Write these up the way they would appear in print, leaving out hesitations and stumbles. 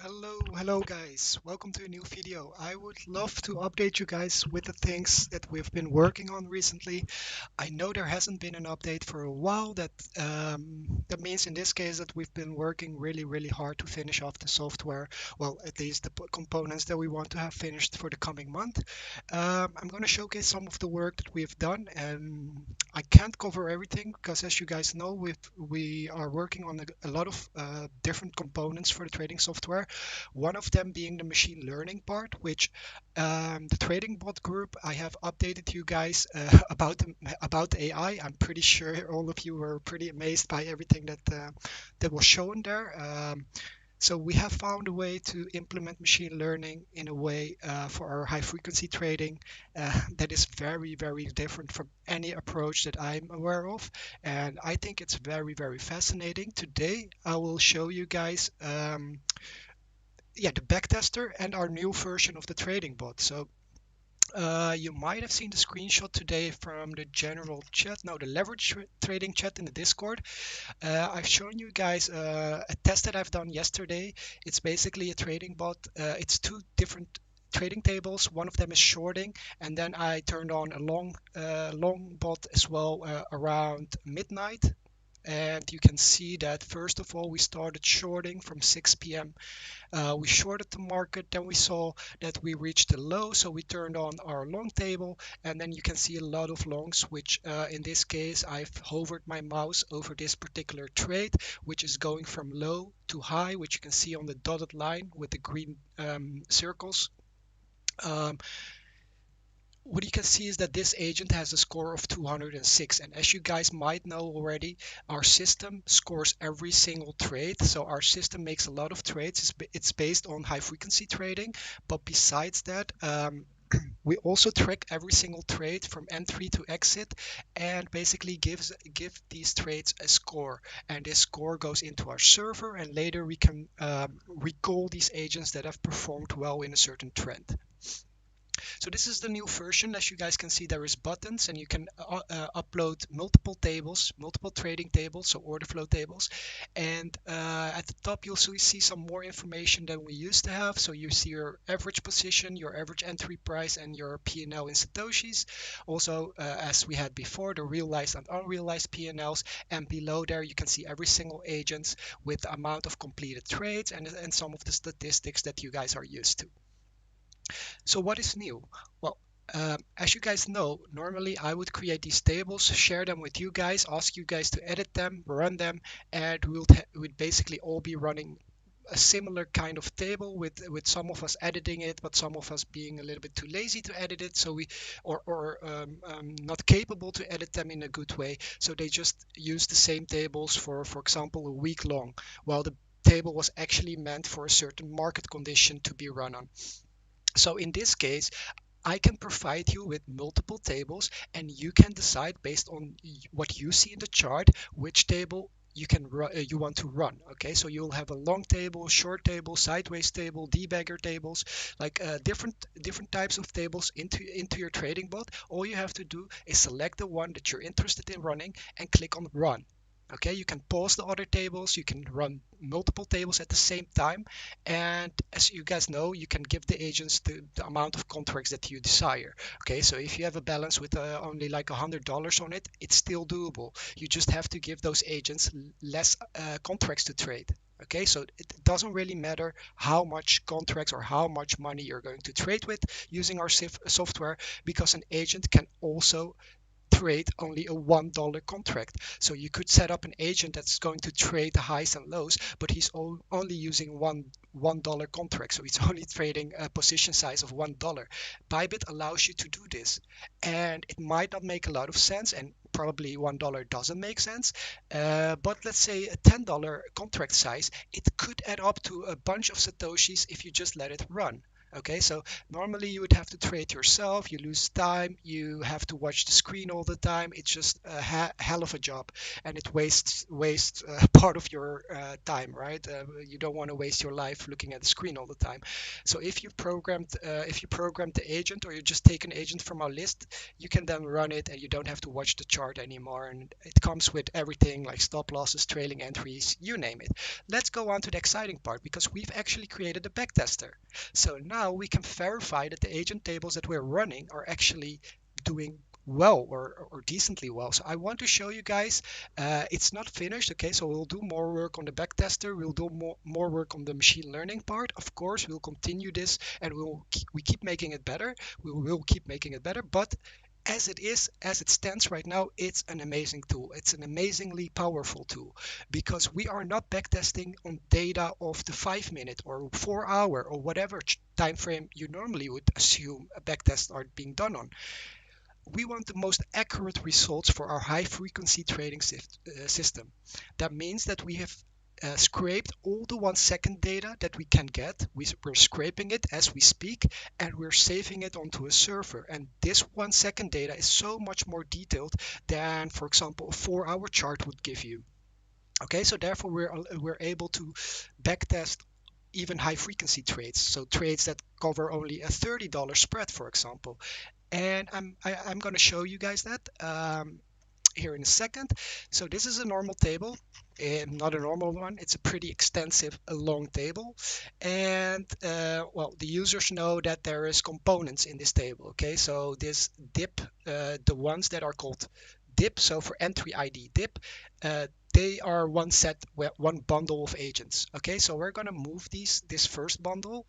Hello guys, welcome to a new video. I would love to update you guys with the things that we've been working on recently. I know there hasn't been an update for a while. That means in this case that we've been working really hard to finish off the software, well, at least the components that we want to have finished for the coming month. I'm going to showcase some of the work that we've done, and I can't cover everything because, as you guys know, we are working on a lot of different components for the trading software. One of them being the machine learning part, which the trading bot group, I have updated you guys about AI. I'm pretty sure all of you were pretty amazed by everything that was shown there. So we have found a way to implement machine learning in a way for our high frequency trading that is very different from any approach that I'm aware of. And I think it's very fascinating. Today, I will show you guys the backtester and our new version of the trading bot. So you might have seen the screenshot today from the general chat, no, the leverage trading chat in the Discord. I've shown you guys a test that I've done yesterday. It's basically a trading bot. It's two different trading tables. One of them is shorting, and then I turned on a long bot as well around midnight. And you can see that first of all, we started shorting from 6 p.m. We shorted the market, then we saw that we reached a low, so we turned on our long table, and then you can see a lot of longs, which in this case, I've hovered my mouse over this particular trade, which is going from low to high, which you can see on the dotted line with the green circles. What you can see is that this agent has a score of 206, and as you guys might know already, our system scores every single trade. So our system makes a lot of trades. It's based on high frequency trading, but besides that, we also track every single trade from entry to exit, and basically give these trades a score, and this score goes into our server, and later we can recall these agents that have performed well in a certain trend. So this is the new version. As you guys can see, there is buttons, and you can upload multiple tables, multiple trading tables, so order flow tables. And at the top, you'll see some more information than we used to have. So you see your average position, your average entry price, and your P&L in Satoshis. Also, as we had before, the realized and unrealized P&Ls. And below there, you can see every single agent with the amount of completed trades and some of the statistics that you guys are used to. So what is new? Well, as you guys know, normally I would create these tables, share them with you guys, ask you guys to edit them, run them, and we'd basically all be running a similar kind of table with some of us editing it, but some of us being a little bit too lazy to edit it, so we not capable to edit them in a good way. So they just use the same tables for example, a week long, while the table was actually meant for a certain market condition to be run on. So in this case, I can provide you with multiple tables, and you can decide based on what you see in the chart which table you want to run. Okay, so you'll have a long table, short table, sideways table, debugger tables, like different types of tables into your trading bot. All you have to do is select the one that you're interested in running and click on run. Okay, you can pause the other tables, you can run multiple tables at the same time, and as you guys know, you can give the agents the amount of contracts that you desire. Okay, so if you have a balance with only like $100 on it, it's still doable. You just have to give those agents less contracts to trade. Okay, so it doesn't really matter how much contracts or how much money you're going to trade with using our software, because an agent can also trade only a $1 contract. So you could set up an agent that's going to trade the highs and lows, but he's only using $1 contract. So he's only trading a position size of $1. Bybit allows you to do this, and it might not make a lot of sense, and probably $1 doesn't make sense. But let's say a $10 contract size, it could add up to a bunch of Satoshis if you just let it run. Okay, so normally you would have to trade yourself, you lose time, you have to watch the screen all the time. It's just a hell of a job, and it wastes part of your time, right? You don't want to waste your life looking at the screen all the time. So if you programmed the agent, or you just take an agent from our list, you can then run it, and you don't have to watch the chart anymore. And it comes with everything like stop losses, trailing entries, you name it. Let's go on to the exciting part, because we've actually created a backtester. So now we can verify that the agent tables that we're running are actually doing well, or decently well. So I want to show you guys, it's not finished. Okay, so we'll do more work on the backtester, we'll do more work on the machine learning part. Of course, we'll continue this, and we keep making it better. We will keep making it better, but as it stands right now, it's an amazing tool. It's an amazingly powerful tool, because we are not backtesting on data of the 5 minute or 4 hour or whatever time frame you normally would assume a backtest are being done on. We want the most accurate results for our high frequency trading system. That means that we have scraped all the 1 second data that we can get. We're scraping it as we speak, and we're saving it onto a server. And this 1 second data is so much more detailed than, for example, a 4 hour chart would give you. Okay, so therefore we're able to backtest even high frequency trades, so trades that cover only a $30 spread, for example. And I'm going to show you guys that here in a second. So this is a normal table, and not a normal one. It's a pretty extensive, a long table. And well, the users know that there is components in this table. Okay, so this dip, the ones that are called dip, so for entry ID dip, they are one bundle of agents. Okay, so we're gonna move this first bundle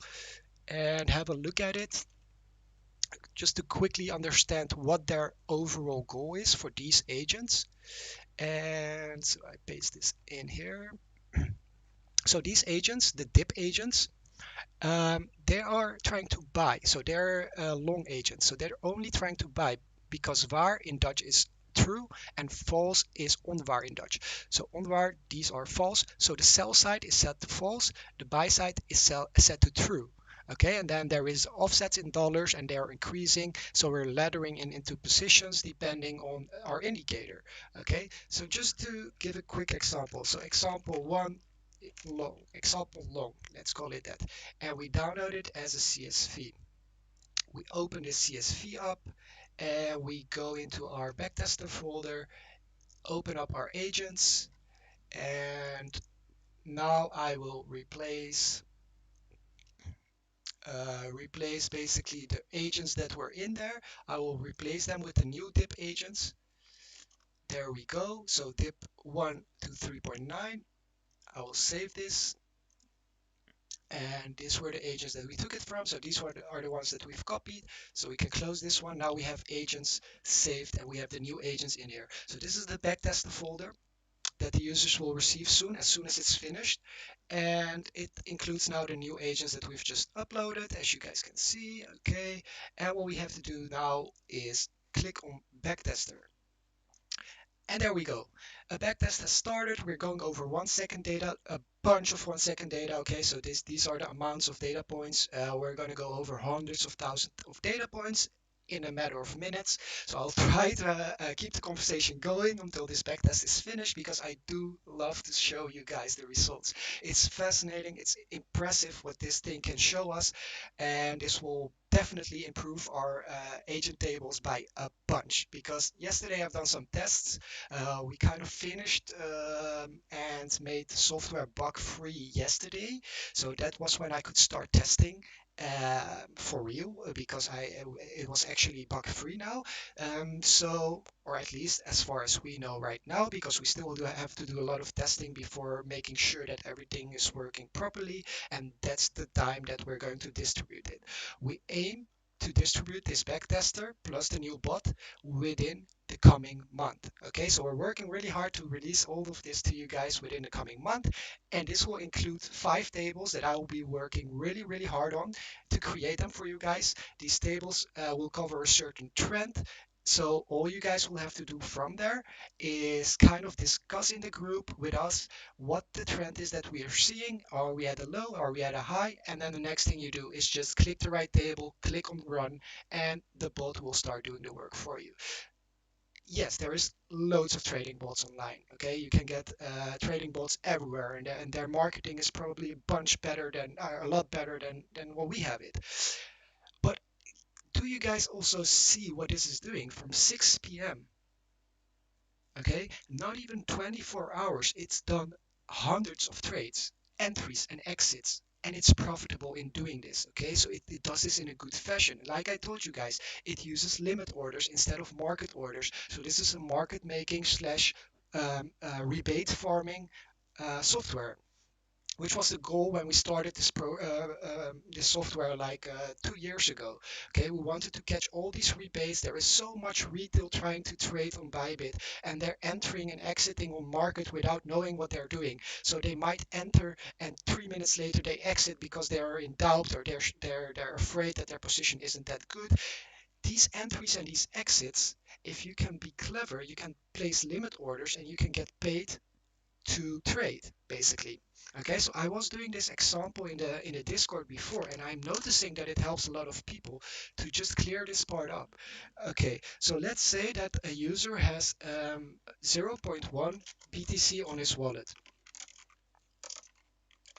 and have a look at it, just to quickly understand what their overall goal is for these agents. And so I paste this in here. So these agents, the dip agents, they are trying to buy. So they're long agents. So they're only trying to buy, because var in Dutch is true and false is onwaar in Dutch. So onwaar, these are false. So the sell side is set to false, the buy side is set to true. Okay, and then there is offsets in dollars, and they are increasing. So we're laddering into positions depending on our indicator. Okay, so just to give a quick example. So example one, long, example long, let's call it that. And we download it as a CSV. We open this CSV up, and we go into our backtester folder, open up our agents, and now I will replace basically the agents that were in there. I will replace them with the new dip agents. There we go. So dip 1 to 3.9. I will save this, and these were the agents that we took it from. So these are the ones that we've copied. So we can close this one. Now we have agents saved, and we have the new agents in here. So this is the backtester folder that the users will receive as soon as it's finished. And it includes now the new agents that we've just uploaded, as you guys can see. Okay, and what we have to do now is click on backtester. And there we go. A backtest has started. We're going over 1 second data, a bunch of 1 second data. Okay, so these are the amounts of data points. We're going to go over hundreds of thousands of data points in a matter of minutes. So I'll try to keep the conversation going until this backtest is finished, because I do love to show you guys the results. It's fascinating. It's impressive what this thing can show us, and this will definitely improve our agent tables by a bunch, because yesterday I've done some tests. We kind of finished and made the software bug free yesterday. So that was when I could start testing for real, because it was actually bug free now. So, or at least as far as we know right now, because we still do have to do a lot of testing before making sure that everything is working properly. And that's the time that we're going to distribute it. We aim to distribute this backtester plus the new bot within the coming month. Okay, so we're working really hard to release all of this to you guys within the coming month, and this will include 5 tables that I will be working really hard on to create them for you guys. These tables will cover a certain trend, So all you guys will have to do from there is kind of discuss in the group with us what the trend is that we are seeing. Are we at a low? Are we at a high? And then the next thing you do is just click the right table, click on run, and the bot will start doing the work for you. Yes, there is loads of trading bots online. Okay, you can get trading bots everywhere, and their marketing is probably a bunch better than, a lot better than what we have it. But do you guys also see what this is doing from 6 p.m.? Okay, not even 24 hours. It's done hundreds of trades, entries, and exits. And it's profitable in doing this. Okay, so it does this in a good fashion. Like I told you guys, it uses limit orders instead of market orders. So this is a market making slash rebate farming software, which was the goal when we started this software like 2 years ago. Okay, we wanted to catch all these rebates. There is so much retail trying to trade on Bybit, and they're entering and exiting on market without knowing what they're doing. So they might enter, and 3 minutes later they exit because they are in doubt, or they're afraid that their position isn't that good. These entries and these exits, if you can be clever, you can place limit orders and you can get paid to trade, basically. Okay, so I was doing this example in the Discord before, and I'm noticing that it helps a lot of people to just clear this part up. Okay, so let's say that a user has zero point 0.1 BTC on his wallet.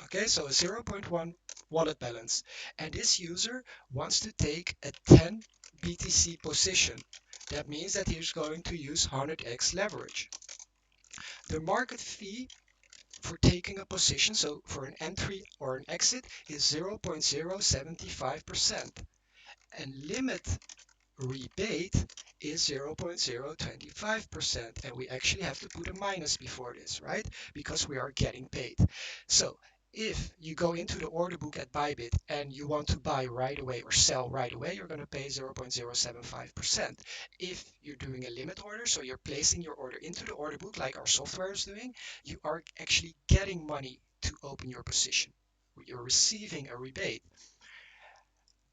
Okay, so a zero point 0.1 wallet balance, and this user wants to take a 10 BTC position. That means that he's going to use 100x leverage. The market fee for taking a position, so for an entry or an exit, is 0.075%, and limit rebate is 0.025%, and we actually have to put a minus before this, right? Because we are getting paid. So if you go into the order book at Bybit and you want to buy right away or sell right away, you're going to pay 0.075%. If you're doing a limit order, so you're placing your order into the order book like our software is doing, you are actually getting money to open your position. You're receiving a rebate.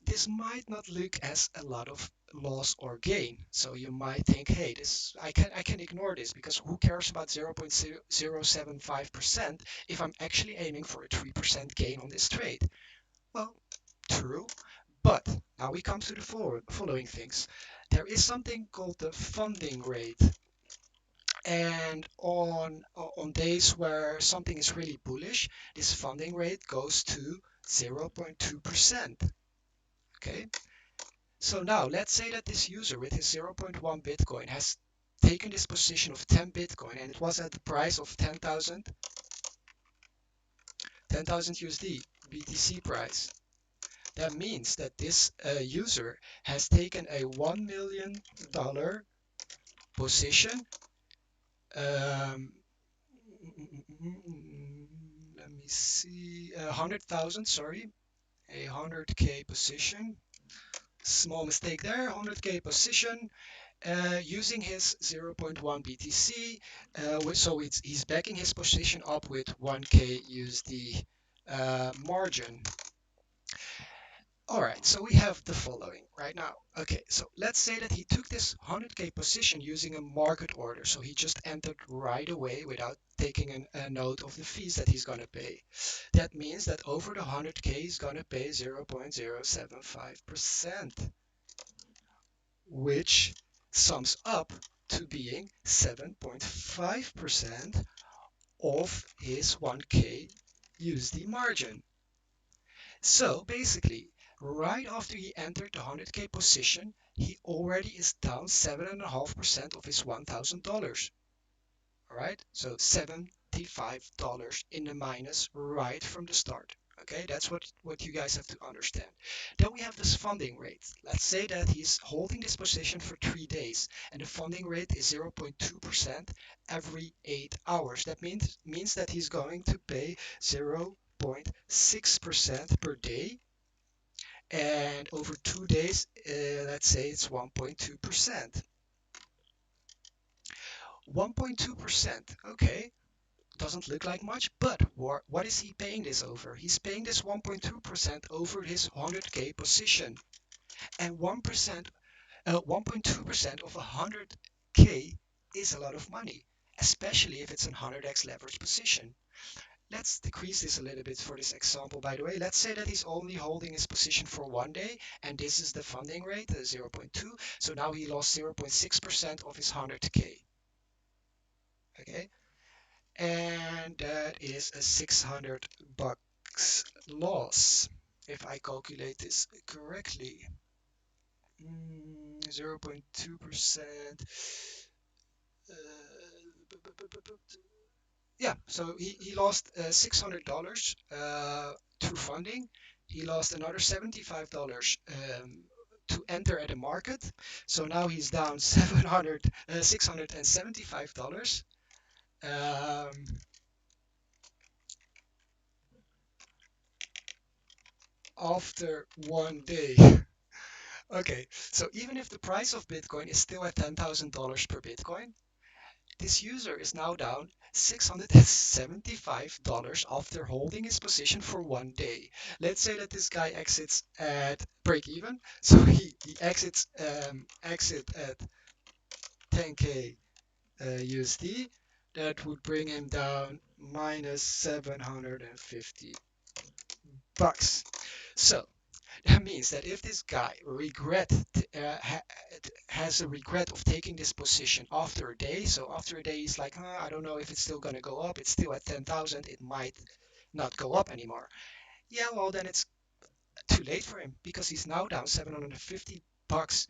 This might not look as a lot of loss or gain. So you might think, hey, this I can ignore this because who cares about 0.075% if I'm actually aiming for a 3% gain on this trade? Well, true. But now we come to the following things. There is something called the funding rate. And on days where something is really bullish, this funding rate goes to 0.2%. Okay. So now let's say that this user with his zero point 0.1 Bitcoin has taken this position of 10 Bitcoin, and it was at the price of 10,000 USD BTC price. That means that this user has taken a $1 million position. Let me see, 100,000, sorry, a 100K position. Small mistake there, 100K position. Using his zero point 0.1 BTC, so he's backing his position up with 1K USD margin. All right, so we have the following right now. Okay, so let's say that he took this 100K position using a market order. So he just entered right away without taking a note of the fees that he's going to pay. That means that over the 100K, he's going to pay 0.075%. Which sums up to being 7.5% of his 1K USD margin. So basically, right after he entered the 100K position, he already is down 7.5% of his $1,000. All right, so $75 in the minus right from the start. Okay, that's what you guys have to understand. Then we have this funding rate. Let's say that he's holding this position for 3 days and the funding rate is 0.2% every 8 hours. That means that he's going to pay 0.6% per day, and over 2 days, let's say it's 1.2%. 1.2%, okay, doesn't look like much, but what is he paying this over? He's paying this 1.2% over his 100K position. And 1%, 1.2% of 100K is a lot of money, especially if it's a 100x leverage position. Let's decrease this a little bit for this example, by the way. Let's say that he's only holding his position for 1 day, and this is the funding rate, 0.2. So now he lost 0.6% of his 100K. Okay, and that is a 600 bucks loss, if I calculate this correctly. 0.2%. Yeah, so he lost $600 through funding. He lost another $75 to enter at the market. So now he's down $675 after 1 day. Okay, so even if the price of Bitcoin is still at $10,000 per Bitcoin, this user is now down $675 after holding his position for 1 day. Let's say that this guy exits at break even, so he exit at 10k USD. That would bring him down minus 750 bucks. So that means that if this guy has a regret of taking this position after a day, so after a day he's like, I don't know if it's still gonna go up. It's still at 10,000. It might not go up anymore. Yeah, well then it's too late for him because he's now down 750 bucks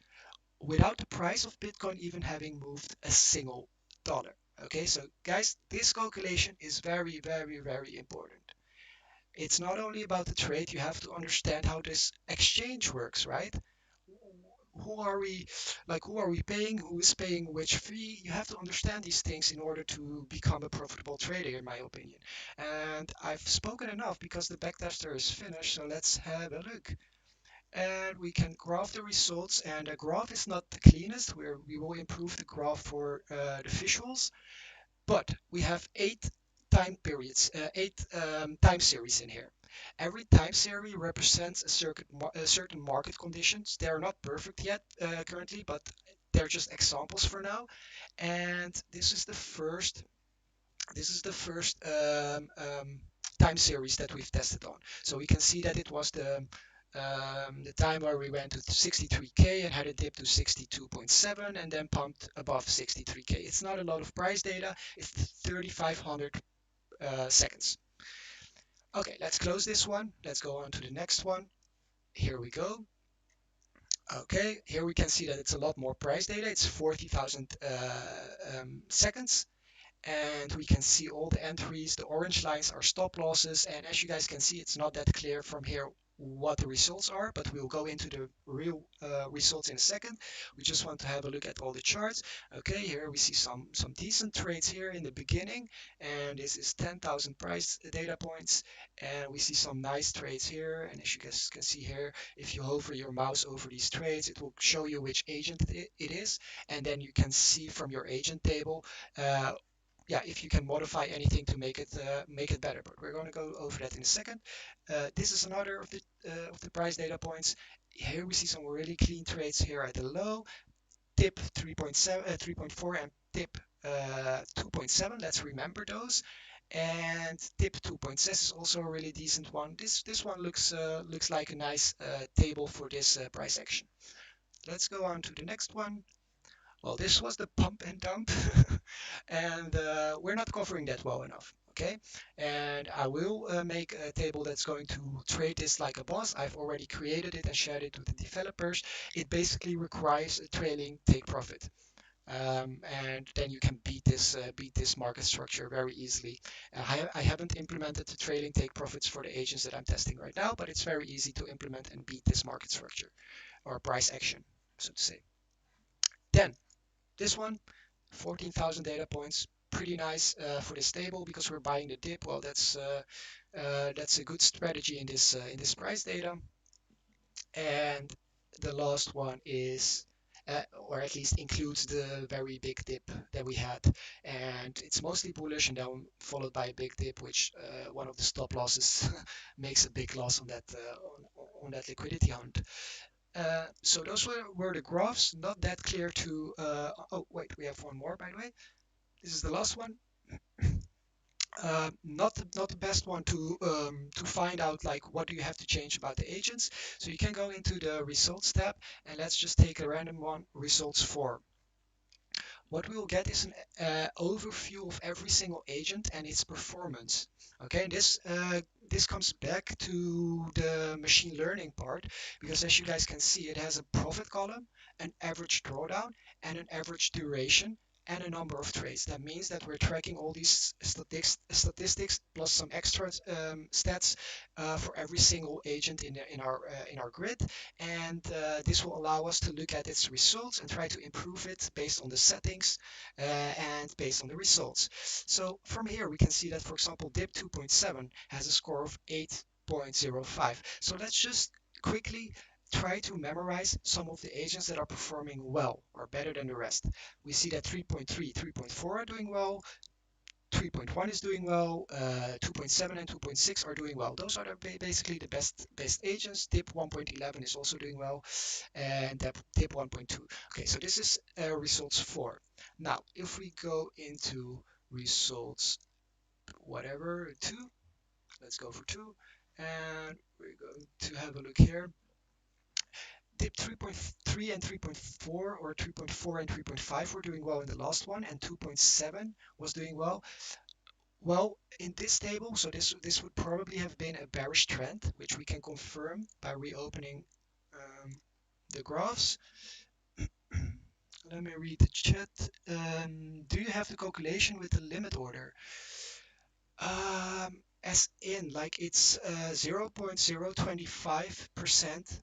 without the price of Bitcoin even having moved a single dollar. Okay, so guys, this calculation is very, very, very important. It's not only about the trade, you have to understand how this exchange works, right? Who are we who are we paying, who is paying which fee? You have to understand these things in order to become a profitable trader, in my opinion. And I've spoken enough because the backtester is finished, so let's have a look. And we can graph the results, and the graph is not the cleanest, where we will improve the graph for the visuals. But we have eight time series in here. Every time series represents a certain market conditions. They are not perfect yet currently, but they're just examples for now. And this is the first time series that we've tested on. So we can see that it was the time where we went to 63k and had a dip to 62.7 and then pumped above 63k. It's not a lot of price data. It's 3,500 seconds. Okay, let's close this one. Let's go on to the next one. Here we go. Okay, here we can see that it's a lot more price data. It's 40,000 seconds. And we can see all the entries. The orange lines are stop losses, and as you guys can see, it's not that clear from here what the results are, but we'll go into the real results in a second. We just want to have a look at all the charts. Okay, here we see some decent trades here in the beginning, and this is 10,000 price data points, and we see some nice trades here. And as you guys can see here, if you hover your mouse over these trades, it will show you which agent it is, and then you can see from your agent table yeah, if you can modify anything to make it better. But we're going to go over that in a second. This is another of the price data points. Here we see some really clean trades here at the low, tip 3.7, 3.4, and tip 2.7. Let's remember those. And tip 2.6 is also a really decent one. This one looks like a nice table for this price action. Let's go on to the next one. Well, this was the pump and dump, and we're not covering that well enough. Okay, and I will make a table that's going to trade this like a boss. I've already created it and shared it with the developers. It basically requires a trailing take profit. And then you can beat this market structure very easily. I haven't implemented the trailing take profits for the agents that I'm testing right now, but it's very easy to implement and beat this market structure or price action, so to say. Then this one, 14,000 data points, pretty nice for this table because we're buying the dip. Well, that's a good strategy in this price data. And the last one is, or at least includes the very big dip that we had, and it's mostly bullish and then followed by a big dip, which one of the stop losses makes a big loss on that liquidity hunt. So those were the graphs, not that clear to, oh wait, we have one more by the way. This is the last one. Not the best one to find out like what do you have to change about the agents. So you can go into the results tab and let's just take a random one, results for. What we will get is an overview of every single agent and its performance. Okay, this comes back to the machine learning part because as you guys can see, it has a profit column, an average drawdown, and an average duration and a number of trades. That means that we're tracking all these statistics plus some extra stats for every single agent in our grid, and this will allow us to look at its results and try to improve it based on the settings and based on the results. So from here we can see that, for example, DIP 2.7 has a score of 8.05. So let's just quickly try to memorize some of the agents that are performing well or better than the rest. We see that 3.3, 3.4 are doing well, 3.1 is doing well, 2.7 and 2.6 are doing well. Those are basically the best agents. DIP 1.11 is also doing well, and DIP 1.2. Okay, so this is results 4. Now, if we go into results whatever 2, let's go for 2, and we're going to have a look here. DIP 3.3 and 3.4 or 3.4 and 3.5 were doing well in the last one, and 2.7 was doing well. Well, in this table, so this would probably have been a bearish trend, which we can confirm by reopening the graphs. Let me read the chat. Do you have the calculation with the limit order? As in, like it's 0.025%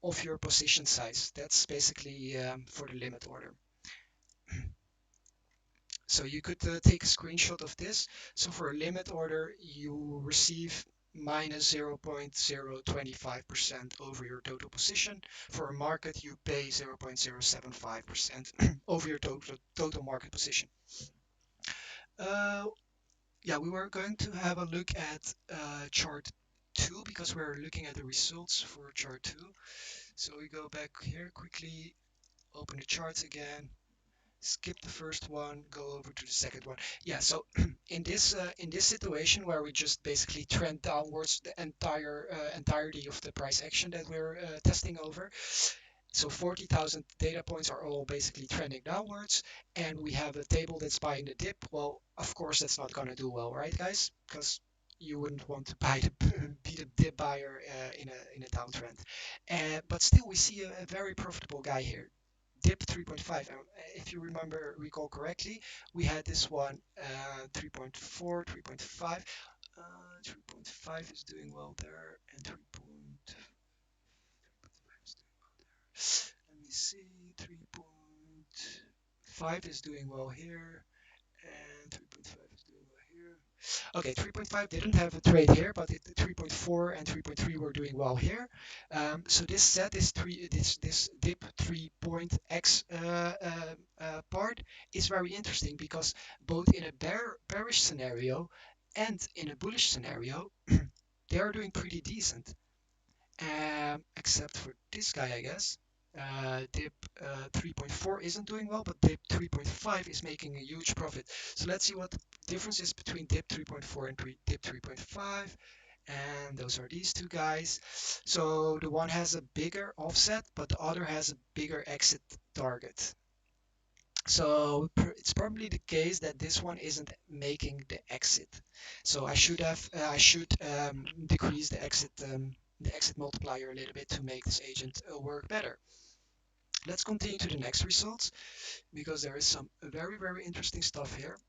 of your position size. That's basically for the limit order. So you could take a screenshot of this. So for a limit order, you receive minus 0.025% over your total position. For a market, you pay 0.075% over your total market position. Yeah, we were going to have a look at chart 2 because we're looking at the results for chart 2. So we go back here quickly, open the charts again, skip the first one, go over to the second one. Yeah, so in this situation where we just basically trend downwards the entirety of the price action that we're testing over. So 40,000 data points are all basically trending downwards, and we have a table that's buying the dip. Well, of course that's not going to do well, right, guys? Because you wouldn't want to be the dip buyer in a downtrend. But still, we see a very profitable guy here. Dip 3.5. If you recall correctly, we had this one 3.4, 3.5. 3.5 is doing well there, and 3.5 is doing well there. Let me see, 3.5 is doing well here, and 3.5 is doing well here. Okay, 3.5 didn't have a trade here, but 3.4 and 3.3 were doing well here. So this set, this dip 3.x part is very interesting because both in a bearish scenario and in a bullish scenario, they are doing pretty decent. Except for this guy, I guess. Dip 3.4 isn't doing well, but dip 3.5 is making a huge profit. So let's see what the difference is between dip 3.4 and dip 3.5. And those are these two guys. So the one has a bigger offset, but the other has a bigger exit target. So it's probably the case that this one isn't making the exit. So I should decrease the exit multiplier a little bit to make this agent work better. Let's continue to the next results because there is some very interesting stuff here.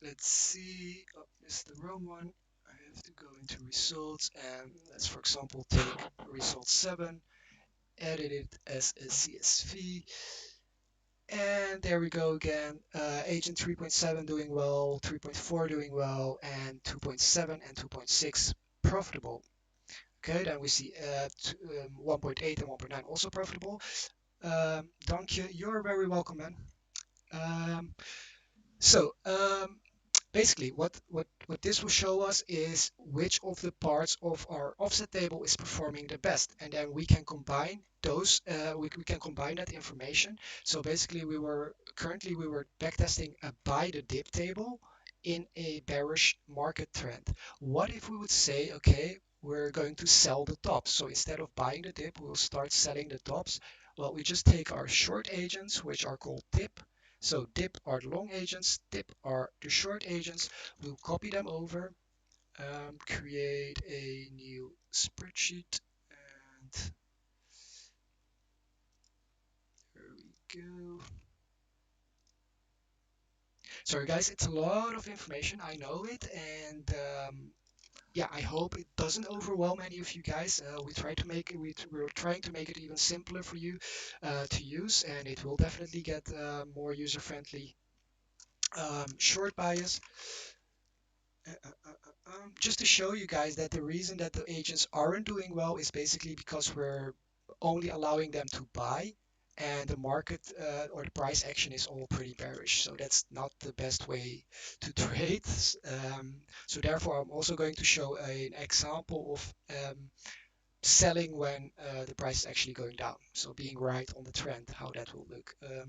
Let's see. Oh, this is the wrong one. I have to go into results and let's, for example, take result 7, edit it as a CSV. And there we go again. Agent 3.7 doing well, 3.4 doing well, and 2.7 and 2.6 profitable. Okay, then we see 1.8 and 1.9 also profitable. Dank je. You're very welcome, man. So basically what this will show us is which of the parts of our offset table is performing the best, and then we can combine those we can combine that information. So basically we were backtesting a buy the dip table in a bearish market trend. What if we would say, okay, we're going to sell the tops, so instead of buying the dip we'll start selling the tops? Well, we just take our short agents, which are called dip. So dip are the long agents, dip are the short agents. We'll copy them over, create a new spreadsheet, and there we go. Sorry guys, it's a lot of information, I know it, and yeah, I hope it doesn't overwhelm any of you guys. We try to make it, we're trying to make it even simpler for you to use, and it will definitely get more user-friendly. Short bias. Just to show you guys that the reason that the agents aren't doing well is basically because we're only allowing them to buy, and the market or the price action is all pretty bearish. So that's not the best way to trade. So therefore, I'm also going to show an example of selling when the price is actually going down. So being right on the trend, how that will look. There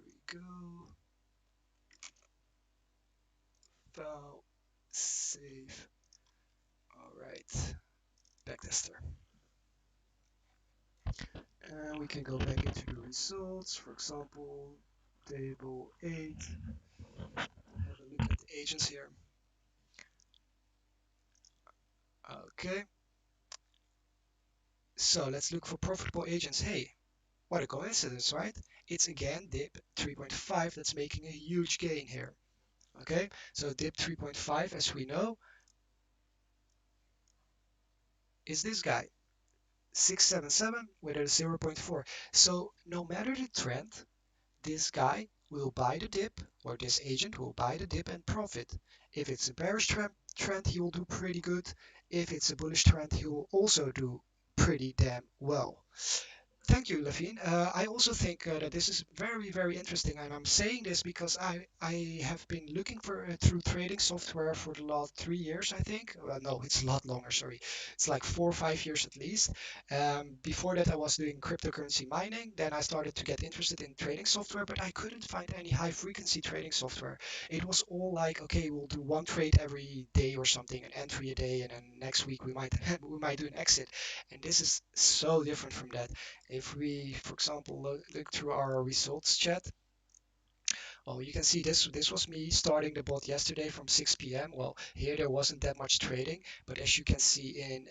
we go. File, save. All right, backtester. And we can go back into the results, for example, table 8. Have a look at the agents here. Okay, so let's look for profitable agents. Hey, what a coincidence, right? It's again dip 3.5 that's making a huge gain here. Okay, so dip 3.5, as we know, is this guy, 677 with a 0.4. So no matter the trend, this guy will buy the dip, or this agent will buy the dip and profit. If it's a bearish trend, he will do pretty good. If it's a bullish trend, he will also do pretty damn well. Thank you, Levine. I also think that this is very, very interesting, and I'm saying this because I have been looking for through trading software for the last 3 years, I think. No, it's a lot longer. Sorry, it's like 4 or 5 years at least. Before that, I was doing cryptocurrency mining. Then I started to get interested in trading software, but I couldn't find any high-frequency trading software. It was all like, okay, we'll do one trade every day or something, an entry a day, and then next week we might we might do an exit. And this is so different from that. If we, for example, look through our results chat, well, you can see this was me starting the bot yesterday from 6 p.m. Well, here there wasn't that much trading, but as you can see in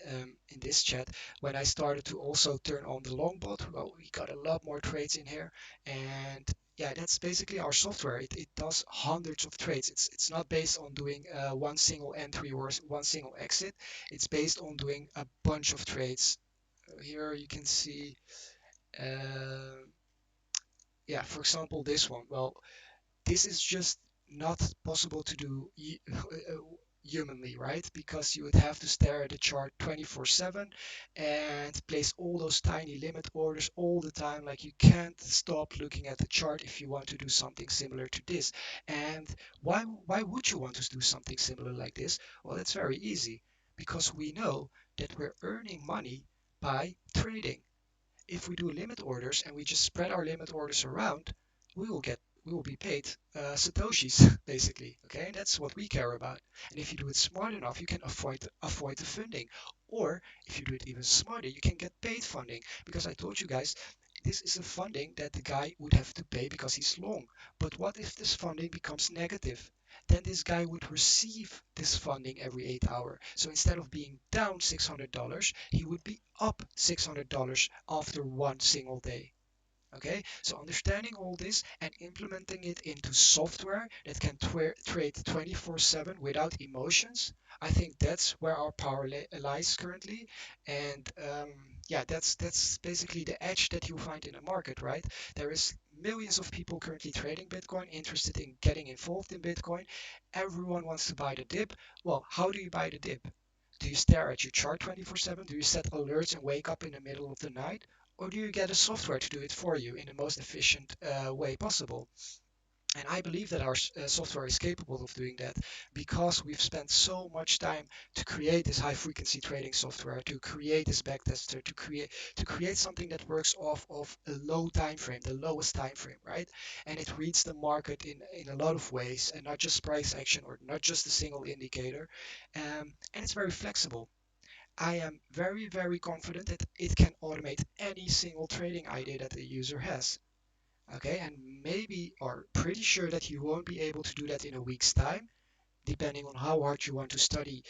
this chat, when I started to also turn on the long bot, well, we got a lot more trades in here, and yeah, that's basically our software. It does hundreds of trades. It's not based on doing one single entry or one single exit. It's based on doing a bunch of trades. Here you can see. Uh, yeah, for example, this one. Well, this is just not possible to do humanly, right? Because you would have to stare at the chart 24/7 and place all those tiny limit orders all the time. Like you can't stop looking at the chart if you want to do something similar to this. And why would you want to do something similar like this? Well, it's very easy because we know that we're earning money by trading. If we do limit orders and we just spread our limit orders around, we will be paid satoshis basically. Okay, that's what we care about. And if you do it smart enough, you can avoid the funding. Or if you do it even smarter, you can get paid funding. Because I told you guys, this is a funding that the guy would have to pay because he's long. But what if this funding becomes negative? Then this guy would receive this funding every 8 hours. So instead of being down $600, he would be up $600 after one single day. Okay, so understanding all this and implementing it into software that can trade 24/7 without emotions, I think that's where our power lies currently. And yeah, that's basically the edge that you find in the market, right? There is millions of people currently trading Bitcoin, interested in getting involved in Bitcoin. Everyone wants to buy the dip. Well, how do you buy the dip? Do you stare at your chart 24/7? Do you set alerts and wake up in the middle of the night? Or do you get a software to do it for you in the most efficient way possible? And I believe that our software is capable of doing that because we've spent so much time to create this high frequency trading software, to create this backtester, to create something that works off of a low time frame, the lowest time frame, right? And it reads the market in a lot of ways, and not just price action or not just a single indicator. And it's very flexible. I am very, very confident that it can automate any single trading idea that the user has. Okay, and maybe or pretty sure that you won't be able to do that in a week's time, depending on how hard you want to study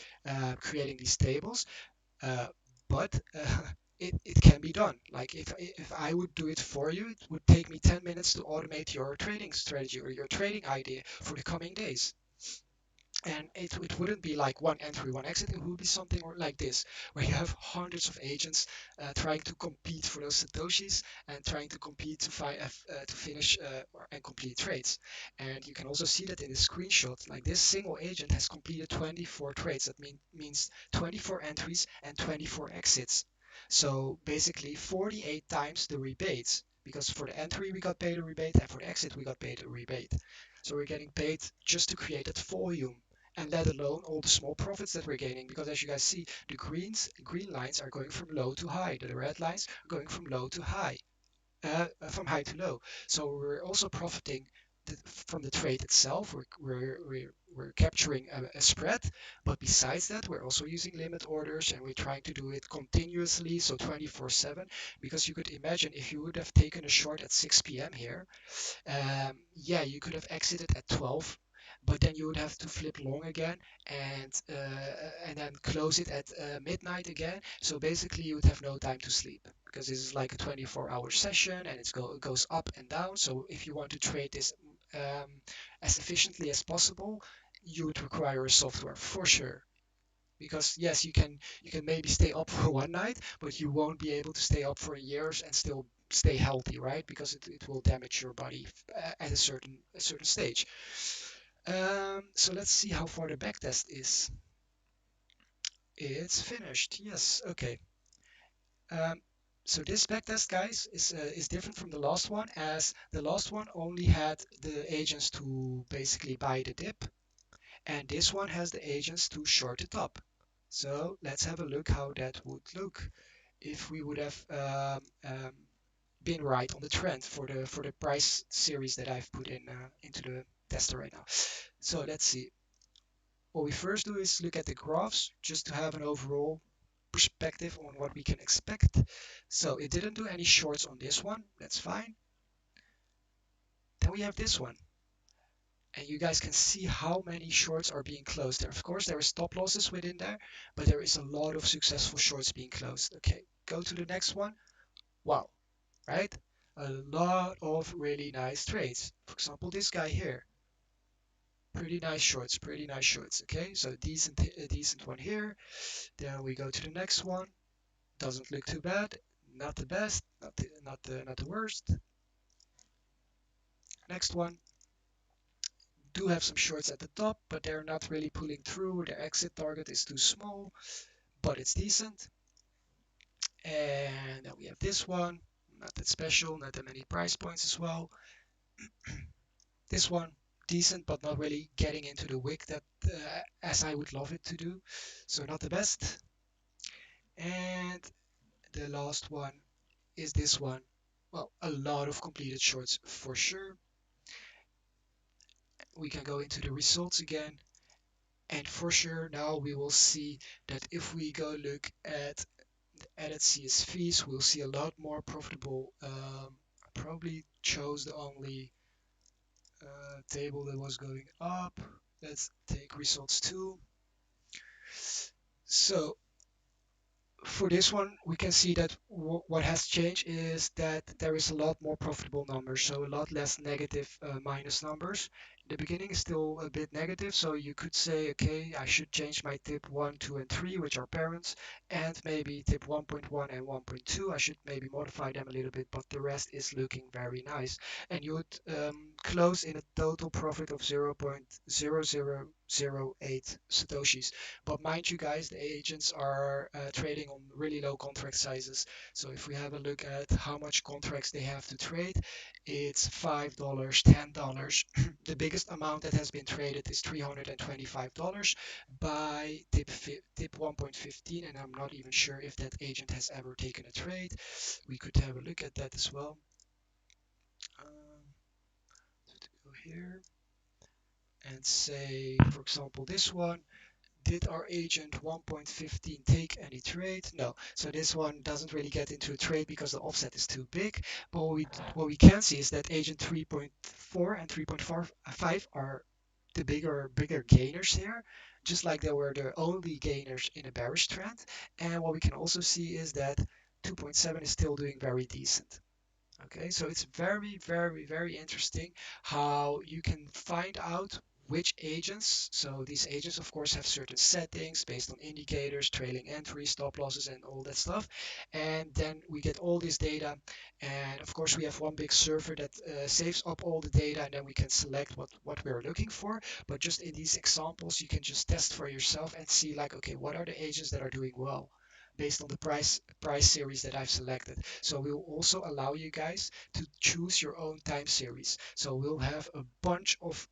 creating these tables. Uh, but it can be done. Like if I would do it for you, it would take me 10 minutes to automate your trading strategy or your trading idea for the coming days. And it wouldn't be like one entry, one exit. It would be something like this, where you have hundreds of agents trying to compete for those satoshis and trying to compete to finish and complete trades. And you can also see that in the screenshot. Like this single agent has completed 24 trades. That means 24 entries and 24 exits. So basically 48 times the rebates. Because for the entry we got paid a rebate, and for the exit we got paid a rebate. So we're getting paid just to create that volume, and let alone all the small profits that we're gaining. Because as you guys see, the green lines are going from low to high, the red lines are going from low to high, from high to low. So we're also profiting from the trade itself. We're capturing a spread, but besides that, we're also using limit orders, and we're trying to do it continuously, so 24/7. Because you could imagine if you would have taken a short at 6 p.m. here, yeah, you could have exited at 12, but then you would have to flip long again and then close it at midnight again. So basically, you would have no time to sleep because this is like a 24-hour session and it goes up and down. So if you want to trade this um, as efficiently as possible, you would require a software for sure. Because yes, you can maybe stay up for one night, but you won't be able to stay up for years and still stay healthy, right? Because it will damage your body at a certain stage. So let's see how far the backtest is. It's finished. Yes. Okay. Um, so this backtest, guys, is different from the last one, as the last one only had the agents to basically buy the dip, and this one has the agents to short it up. So let's have a look how that would look if we would have been right on the trend for the price series that I've put into the tester right now. So let's see. What we first do is look at the graphs just to have an overall perspective on what we can expect. So it didn't do any shorts on this one. That's fine. Then we have this one. And you guys can see how many shorts are being closed there. Of course, there is stop losses within there, but there is a lot of successful shorts being closed. Okay, go to the next one. Wow, right? A lot of really nice trades. For example, this guy here. Pretty nice shorts, pretty nice shorts. Okay, so a decent one here. Then we go to the next one. Doesn't look too bad. Not the best, not the worst. Next one. Do have some shorts at the top, but they're not really pulling through. Their exit target is too small, but it's decent. And then we have this one. Not that special, not that many price points as well. This one, decent, but not really getting into the wick that as I would love it to do. So not the best. And the last one is this one. Well, a lot of completed shorts for sure. We can go into the results again. And for sure, now we will see that if we go look at the added CSVs, we'll see a lot more profitable. I probably chose the only table that was going up. Let's take results 2. So for this one, we can see that what has changed is that there is a lot more profitable numbers, so a lot less negative minus numbers. The beginning is still a bit negative, so you could say, okay, I should change my tip 1, 2, and 3, which are parents, and maybe tip 1.1 and 1.2. I should maybe modify them a little bit, but the rest is looking very nice. And you would close in a total profit of 0.0008 Satoshis. But mind you guys, the agents are trading on really low contract sizes. So if we have a look at how much contracts they have to trade, it's $5, $10. The biggest amount that has been traded is $325 by tip 1.15, and I'm not even sure if that agent has ever taken a trade. We could have a look at that as well. To go here and say, for example, this one. Did our agent 1.15 take any trade? No. So this one doesn't really get into a trade because the offset is too big. But what we can see is that agent 3.4 and 3.5 are the bigger gainers here, just like they were the only gainers in a bearish trend. And what we can also see is that 2.7 is still doing very decent. Okay, so it's very, very, very interesting how you can find out which agents. So these agents, of course, have certain settings based on indicators, trailing entries, stop losses, and all that stuff. And then we get all this data. And of course, we have one big server that saves up all the data, and then we can select what we're looking for. But just in these examples, you can just test for yourself and see like, okay, what are the agents that are doing well based on the price series that I've selected. So we'll also allow you guys to choose your own time series. So we'll have a bunch of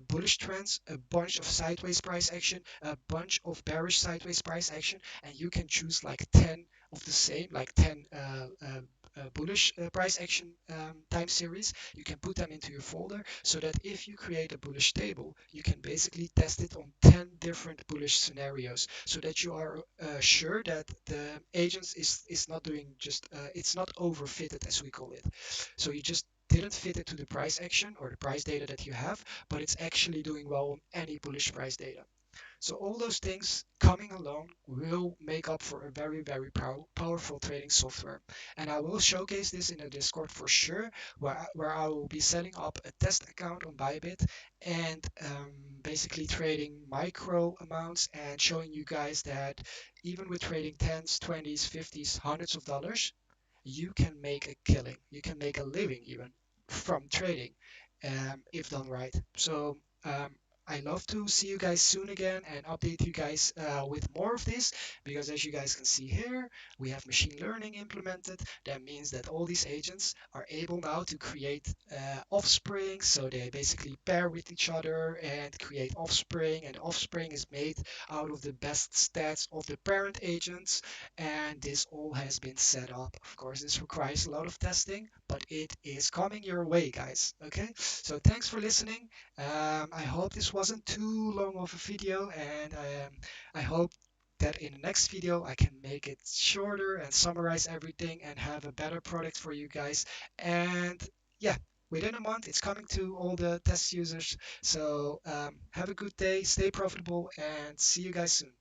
bullish trends, a bunch of sideways price action, a bunch of bearish sideways price action, and you can choose like 10 of the same, like 10 bullish price action time series. You can put them into your folder so that if you create a bullish table, you can basically test it on 10 different bullish scenarios so that you are sure that the agents is not doing just it's not overfitted as we call it. So you just didn't fit it to the price action or the price data that you have, but it's actually doing well on any bullish price data. So all those things coming along will make up for a very, very powerful trading software. And I will showcase this in a Discord for sure, where I will be setting up a test account on Bybit and basically trading micro amounts and showing you guys that even with trading tens, 20s, 50s, hundreds of dollars, you can make a killing. You can make a living even from trading if done right. So um, I love to see you guys soon again and update you guys with more of this because as you guys can see here, we have machine learning implemented. That means that all these agents are able now to create offspring. So they basically pair with each other and create offspring, and offspring is made out of the best stats of the parent agents, and this all has been set up. Of course, this requires a lot of testing, but it is coming your way, guys. Okay, so thanks for listening. I hope this wasn't too long of a video, and I hope that in the next video I can make it shorter and summarize everything and have a better product for you guys. And yeah, within a month it's coming to all the test users. So have a good day, stay profitable, and see you guys soon.